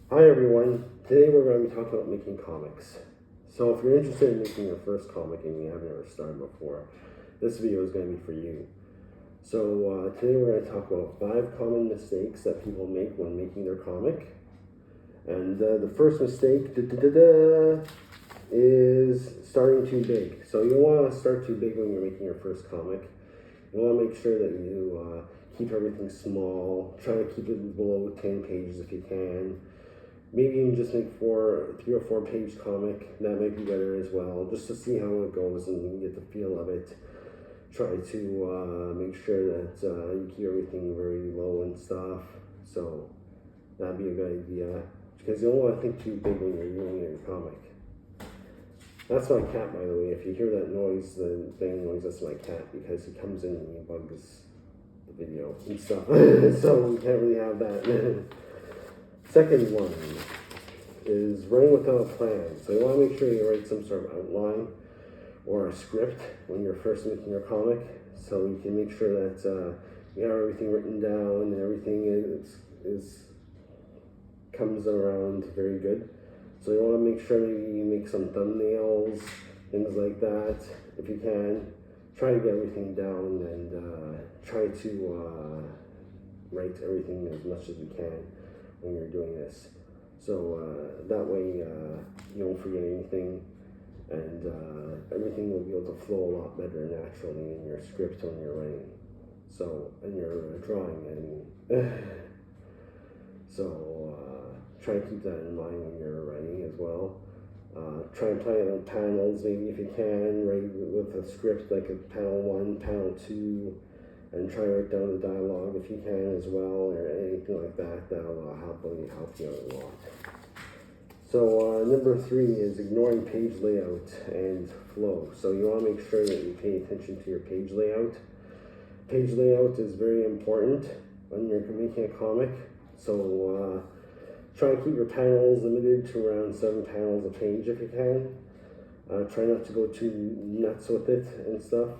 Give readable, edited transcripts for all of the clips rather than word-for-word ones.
Hi everyone, today we're going to be talking about making comics. So if you're interested in making your first comic and you haven't ever started before, this video is going to be for you. So today we're going to talk about 5 common mistakes that people make when making their comic. And the first mistake is starting too big. So you don't want to start too big when you're making your first comic. You want to make sure that you keep everything small, try to keep it below 10 pages if you can. Maybe you can just make 3 or 4 page comic. That might be better as well, just to see how it goes and you can get the feel of it. Try to make sure that you keep everything very low and stuff. So that'd be a good idea, because you don't want to think too big when you're doing your comic. That's my cat, by the way. If you hear that noise, the bang noise, that's my cat, because he comes in and he bugs the video and stuff. So we can't really have that. Second one is writing without a plan. So you want to make sure you write some sort of outline or a script when you're first making your comic, so you can make sure that you have everything written down and everything is comes around very good. So you want to make sure you make some thumbnails, things like that, if you can. Try to get everything down and try to write everything as much as you can when you're doing this. So that way you don't forget anything, and everything will be able to flow a lot better naturally in your script when you're writing. So, in your drawing, so try to keep that in mind when you're writing as well. Try and plan it on panels, maybe if you can, write with a script like a panel 1, panel 2, and try to write down the dialogue if you can as well, or anything like that. That'll help you out a lot. So number 3 is ignoring page layout and flow. So you want to make sure that you pay attention to your page layout. Page layout is very important when you're making a comic. So try to keep your panels limited to around 7 panels a page if you can. Try not to go too nuts with it and stuff.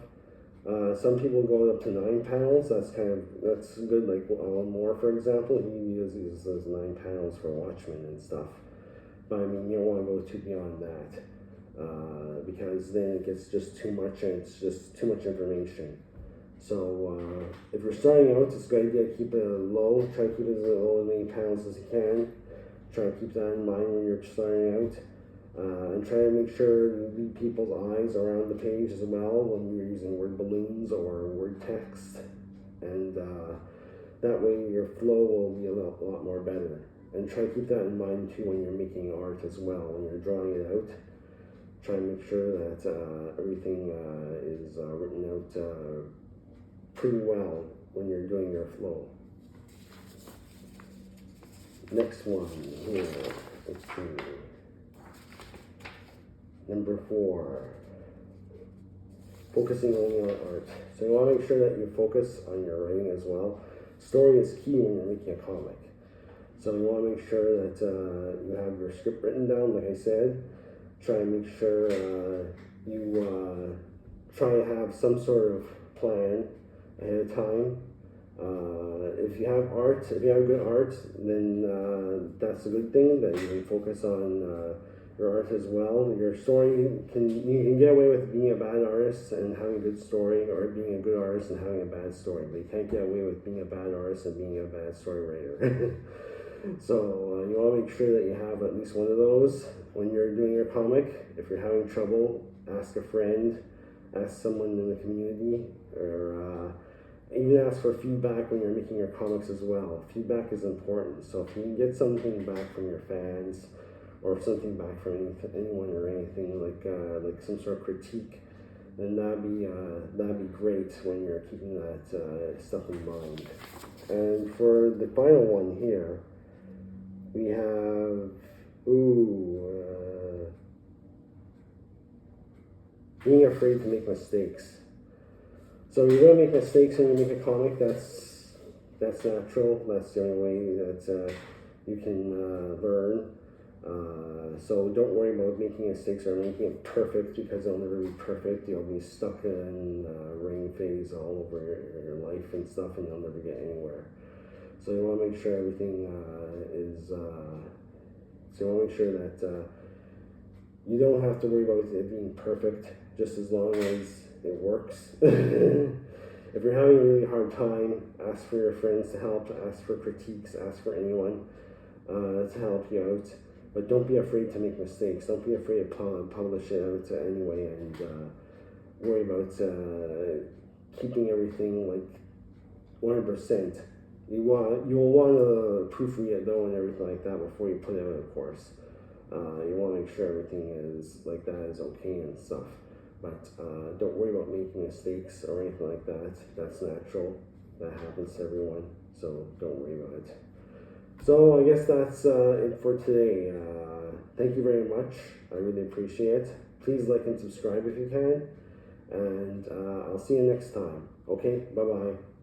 Some people go up to 9 panels. That's good. Like Alan Moore, for example, he uses those 9 panels for Watchmen and stuff. But I mean, you don't want to go too beyond that, because then it gets just too much, and it's just too much information. So if you're starting out, it's a good idea to keep it low. Try to keep it as low as many panels as you can. Try to keep that in mind when you're starting out. And try to make sure you leave people's eyes around the page as well when you're using word balloons or word text. And that way your flow will be a lot more better. And try to keep that in mind too when you're making art as well. When you're drawing it out, try to make sure that everything is written out pretty well when you're doing your flow. Next one here, let's see. Number 4, focusing only on art. So you want to make sure that you focus on your writing as well. Story is key when you're making a comic. So you want to make sure that you have your script written down, like I said. Try and make sure you try to have some sort of plan ahead of time. If you have good art, then that's a good thing. That you can focus on your art as well. Your story you can get away with being a bad artist and having a good story, or being a good artist and having a bad story. But you can't get away with being a bad artist and being a bad story writer. So you want to make sure that you have at least one of those when you're doing your comic. If you're having trouble, ask a friend, ask someone in the community, or even ask for feedback when you're making your comics as well. Feedback is important. So if you can get something back from your fans, or something back from anyone or anything, like some sort of critique, then that'd be great when you're keeping that stuff in mind. And for the final one here, we have being afraid to make mistakes. So you're gonna make mistakes when you make a comic. That's natural. That's the only way that you can learn. So don't worry about making mistakes or making it perfect, because it'll never be perfect. You'll be stuck in rain phase all over your life and stuff, and you'll never get anywhere. So you want to make sure everything is So you want to make sure that you don't have to worry about it being perfect, just as long as it works. If you're having a really hard time, ask for your friends to help, ask for critiques, ask for anyone to help you out. But don't be afraid to make mistakes. Don't be afraid to publish it out anyway, and worry about keeping everything like 100%. You'll want to proofread it though and everything like that before you put it out, of course. You want to make sure everything is like that is okay and stuff. But don't worry about making mistakes or anything like that. That's natural. That happens to everyone. So don't worry about it. So I guess that's it for today. Thank you very much. I really appreciate it. Please like and subscribe if you can. And I'll see you next time. Okay? Bye-bye.